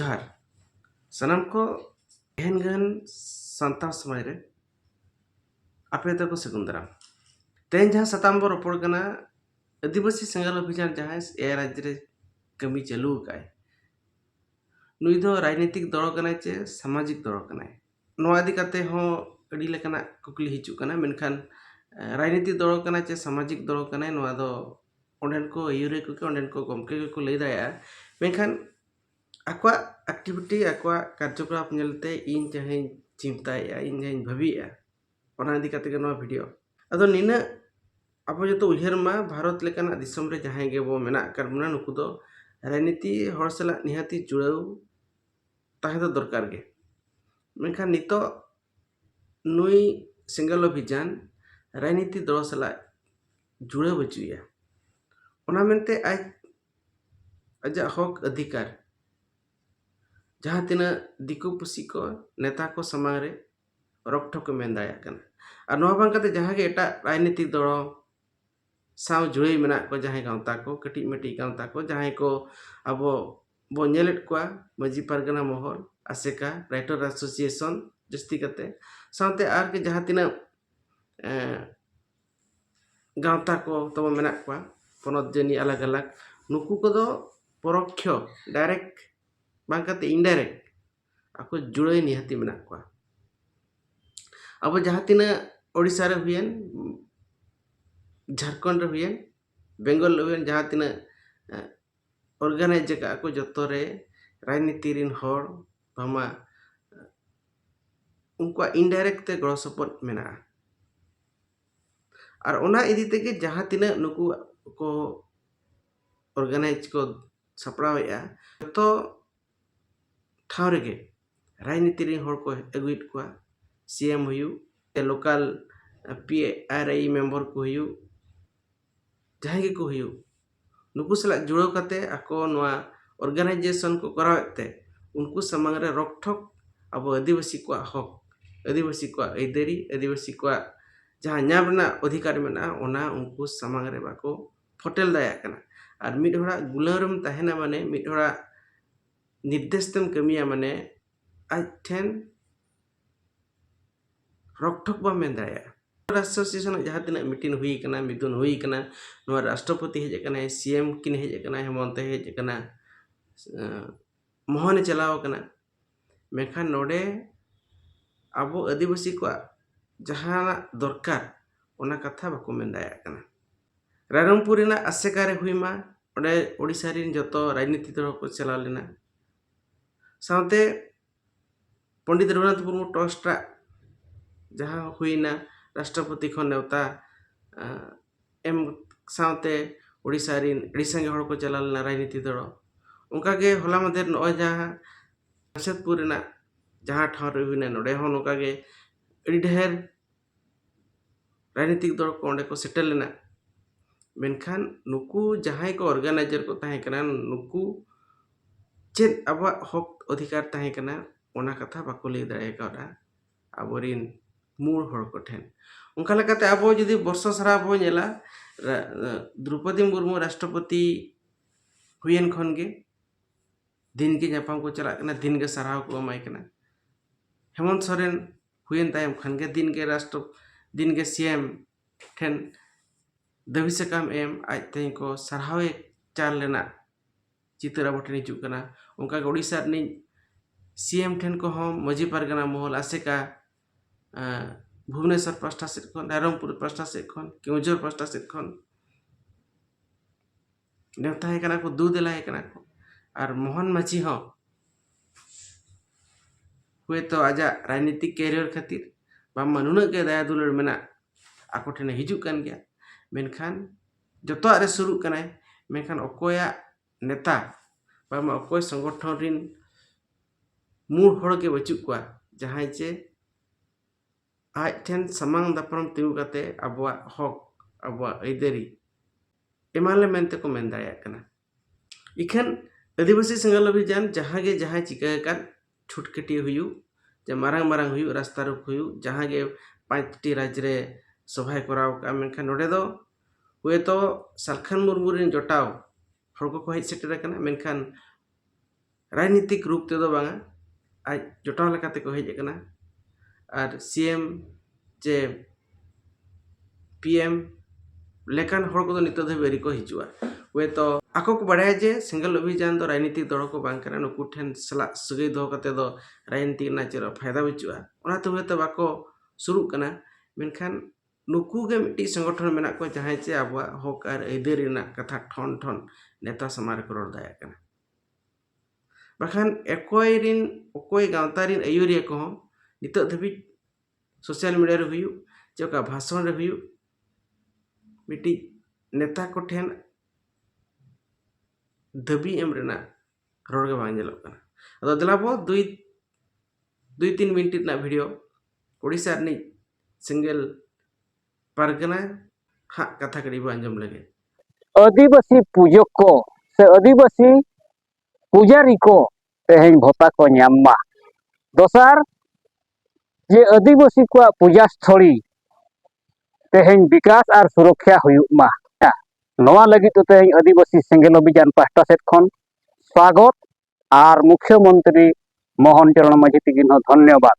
जोहार सनाम को गहन गहन सान्ताल समाज रे आपे तक सगुन दाराम तेन जहाँ सताम बो रोपड़ कना आदिवासी सेंगल अभियान जहाँ ए राज्य रे कमी चालू काय नुई दो राजनीतिक दल कना चे सामाजिक दल कना नोआ इदी काते हो अडी लेकना कुकली हिचु कना मेनखान राजनीतिक दल कना चे सामाजिक दल कना नोआ दो ओंडेन को यूरे को ओंडेन को गमके को लई दाया मेनखान आक्वा एक्टिविटी आक्वा कार्यकलाप नेलते इन जहां चिंताया इन जहां भाबिया ओना इदी काते के नोआ वीडियो अदो निना अब जो उहर मा भारत लेकाना दिसम रे जहां गे बो मेना कर मुना नुकु दो राजनीति हर सला निहाती जुड़ाव ताहे दो दरकार गे मेनखान नितो नुई सिंगल अभियान राजनीति दल सला जुड़ाव बचुया ओना मेनते आज अजा हक अधिकार जहाँ तिना दिकु पुसी को नेता को समाज रे रोकठोक मेन दाया कना और नोआ बांग काते जहाँ गे एटा राजनीतिक दल साव जुड़े मेना को जहाँ गांवता को कटी मेटी गांवता को जहाँ को अब बो नेलेट को मजी पारगना महल आसेका राइटर एसोसिएशन जस्ती काते सावते आर के जहाँ तिना गांवता को तब मेना को पनत जनी अलग अलग नुकु को दो परोक्ष डायरेक्ट बांकाते इनडायरेक्ट आको जुड़े निहाती मेना को अब जहाँ तिना ओडिशा रे हुयन झारखंड रे हुयन बेंगल हुयन जहाँ तिना ऑर्गेनाइज का को जतो रे राजनीति रिन हर भामा उनका इनडायरेक्ट ते गड़ो सपोर्ट मेना और ओना इदी तेगे जहाँ तिना नुकु को ऑर्गेनाइज को सपड़ावेया तो ठाव रेगे राजनीति रिन हर को अगुइट को सीएम हुयु लोकल पीआरआई मेंबर को हुयु जहाँ गे को हुयु नुकु सला जुड़ाव काते आको नोआ ऑर्गेनाइजेशन को करावते उनको समांग रे रोकठोक अब आदिवासी को हक आदिवासी को ऐदरी आदिवासी को जहाँ न्याम रना अधिकार मेना ओना उनको समांग रे बाको फोटेल दाया कना और मिड होड़ा गुलारम ताहेना माने मिड होड़ा निर्देशतम कमिया माने आज ठेन रोकठोक बा मेन दाया एसोसिएशन जहाँ तिना मीटिंग हुई कना मिदुन हुई कना नोआ राष्ट्रपति हेज कना सीएम किन हेज कना हेमंत हेज कना मोहन चलाव कना मेखान नोडे अब आदिवासी को जहाँ दरकार ओना कथा बाको मेन दाया कना रायरंगपुर रेना आसेका रे हुईमा ओडे ओडिशा रिन जतो राजनीति दल को चलाव लेना साथे पंडित रघुनाथ मुर्मू ट्रस्ट जहाँ हुईना राष्ट्रपति खन नेवता एम साथे ओडिशा रिन एडिसांगे हड़ को चला लेना राजनीति दल उनका के होला मधेर नय जहाँ जमशेदपुर रेना जहाँ ठाव रे हुईना नोडे हो नोका के अड़ी ढेर राजनीतिक दल को ओंडे को सेटल लेना मेनखान नुकु जहाँ को ऑर्गेनाइजर को ताहे कना नुकु चेद अब हक अधिकार ताहे कना ओना कथा बाको लई दाड़े काडा आबोरिन मूल हड़ को ठेन उनका लेकाते अब जदि वर्ष सारा अब नेला द्रौपदी मुर्मू राष्ट्रपति हुयन खन गे दिन के जापाम को चला कना दिन के सराव को एमाय कना हेमंत सोरेन हुयन तायम खन गे दिन के सीएम ठेन दबी सकाम एम आज तें को सरावे चाल लेना चित्र अब ठेन हिजू कना उनका ओडिशा नि सीएम ठेन को हम मजी पारगना महल आसेका भुवनेश्वर पास्टा सेट खन रायरंगपुर पास्टा सेट खन केउझर पास्टा सेट खन नेवता है कना को दू देला है कना को और मोहन माझी हो हुए तो आजा राजनीतिक कैरियर खातिर बामा नुना के दया दुलर मेना आको ठेन हिजू कन गया मेनखान जतो रे शुरू कना मेनखान अकोया नेता बामा अकोय संगठन रिन मूल हड़ के बचु को जहाँ चे आज ठेन समांग दापरम तिगु काते आबवा हक आबवा ऐदरी एमाले मेनते को मेन दाया कना इखन आदिवासी संगल अभियान जहाँ गे जहाँ चिका कान छुटकटी हुयु जे मारांग मारांग हुयु रास्ता रुक हुयु जहाँ गे 5टी राज्य रे सभा कराव का मेनखान नोडे दो हुए तो सालखान मुर्मू रिन जटाव हड़ को हेज सेटर कना मेनखान राजनीतिक रूप तेदो बांगा आज जोटाव लेकाते को हेज अकना और सीएम जे पीएम लेकान हर को नित धबेरी को हिजुआ वे तो आको को बढ़ाया जे सिंगल अभियान दो राजनीतिक दल को बांग करना नुकु ठेन सला सगई दो कते दो राजनीतिक ना चेरो फायदा बचुआ ओना तो तो बाको शुरू कना मेनखान नुकु के मिट्टी संगठन मेना को जहां चे आबवा हक और अइदारी ना कथा ठन ठन नेता समाज को रोड दाया कना बाखान अकोय गावता रिन अयुरिया को नित धबी सोशल मीडिया रे हुयु चोका भाषण रे हुयु मिट्टी नेता को ठेन दबी एम रेना रोड के बांग जेलोग कना अदो दलाबो 2-3 मिनट ना वीडियो ओडिसा रनी सिंगल पारगना हा कथा कड़ी बो अंजम लगे आदिवासी पूजक को से आदिवासी पुजारी को तेहेन भत्ता को न्यामा दोसार जे आदिवासी को पूजा स्थली तेहेन विकास और सुरक्षा हुयुमा नवा लगी तो तेहेन आदिवासी सेंगेल अभियान पास्टा सेट खन स्वागत और मुख्यमंत्री मोहन चरण माझी तिगिन धन्यवाद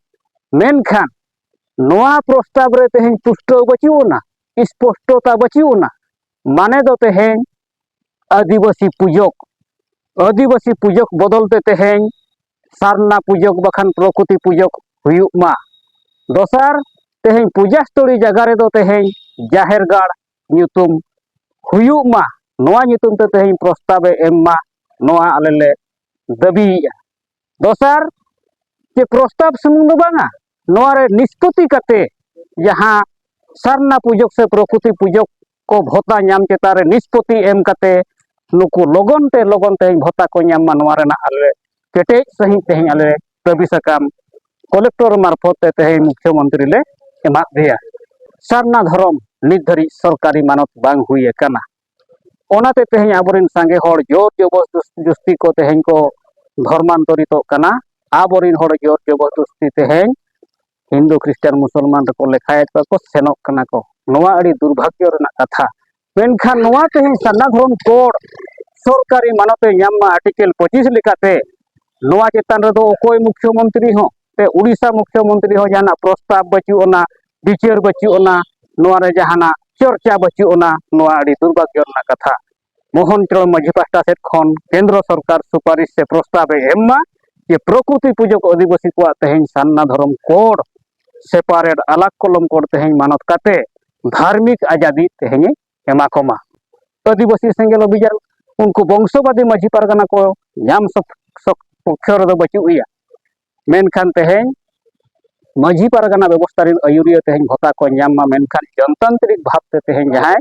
मेनखान नवा प्रस्ताव रे तेहेन पुष्ट बचिउना स्पष्टता बचिउना माने दो तेहेन आदिवासी पूजक बदलते तेहेन सारना पूजक बखान प्रकृति पूजक हुयुमा दोसार तेहेन पूजा स्थली जगह रे दो तेहेन जाहेर गाड़ ᱧᱩᱛᱩᱢ हुयुमा नवा ᱧᱩᱛᱩᱢ ते तेहेन प्रस्ताव एममा नवा आले ले दाबीया दोसार जे प्रस्ताव सुमुंग दो बांगा नवा रे निष्पत्ति कते जहां सारना पूजक से प्रकृति पूजक को भत्ता नाम चेता रे निष्पत्ति एम कते नुकु लगन ते भत्ता को नाम नवा रेना आले केटे सही तेहेन आले दाबी सकाम कलेक्टर मार्फत तेहेन मुख्यमंत्री ले एमा दिया सारना धर्म नित धरी सरकारी मानत बांग हुई काना ओनाते तेहेन आबोरिन सांगे हर जोर जबरदस्ती को तेहेन को धर्मांतरित काना आबोरिन हर जोर जबरदस्ती तेहेन हिंदू क्रिश्चियन मुसलमान को लेखायत को सेनक काना को नवा अड़ी दुर्भाग्य रेना कथा मेनखान नवा तेहेन सारना धर्म कोड सरकारी मानते नाम आर्टिकल 25 लेकाते नवा चेतान रे दो ओकोय मुख्यमंत्री हो ते उड़ीसा मुख्यमंत्री हो जाना प्रस्ताव बचुना विचार बचुना नवा रे जाना चर्चा बचुना नवा अड़ी दुर्भाग्य रेना कथा मोहन चरण माझी पास्टा सेट खन केंद्र सरकार सुपारिश से प्रस्ताव एममा ये प्रकृति पूजक आदिवासी को तेहेन सारना धर्म कोड सेपारेट अलग कलम कोड तेहेन मानत काते धार्मिक आजादी तेहेन एमा कोमा आदिवासी सेंगेल अभियान उनको वंशवादी माझी पारगाना को नाम पक्षर दो बचुया मेनखान तेहेन माझी पारगाना व्यवस्था रिन अयुरिया तेहेन भत्ता को नामा मेनखान जनतांत्रिक भाव ते तेहेन जहां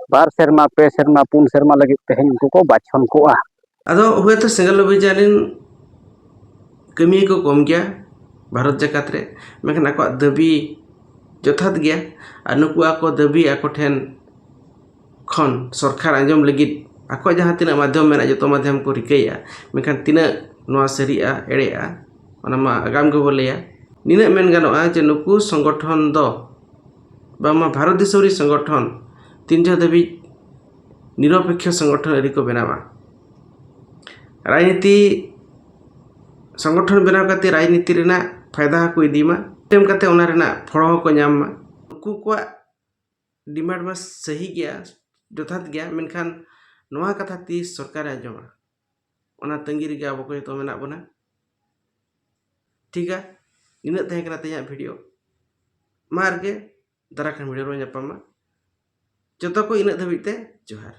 2 सेरमा 2 सेरमा 3 सेरमा लगी तेहेन उनको को बाछन कोआ अदो हुए तो सिंगल अभियान रिन कमी को कम गया भारत जगत रे मेखन आको दाबी जथात गया और नुकु आको दाबी आको ठेन खन सरकार आंजम लगी आको जहां तीना माध्यम मेना जो माध्यम को रिकैया मेखन तीना नवा सरिया एड़ेया ओनामा आगाम को बोलेया निना मेन गानोआ जे नुकु संगठन दो बामा भारत देशरी संगठन तीनजा दाबी निरपेक्ष संगठन एरी को बनावा राजनीति संगठन बनाव करते राजनीति रेना फायदा को इदीमा टेम करते ओना रेना फड़ो को नामा नुकु को डिमांड में सही गया जथात गया मेनखान नवा कथा ती सरकार आजमा ओना तंगी रे अब को तो मेना बना ठीक है इन तहकना तेया वीडियो मार के दराखान वीडियो रो जपामा जतो को इन धबिते जोहार।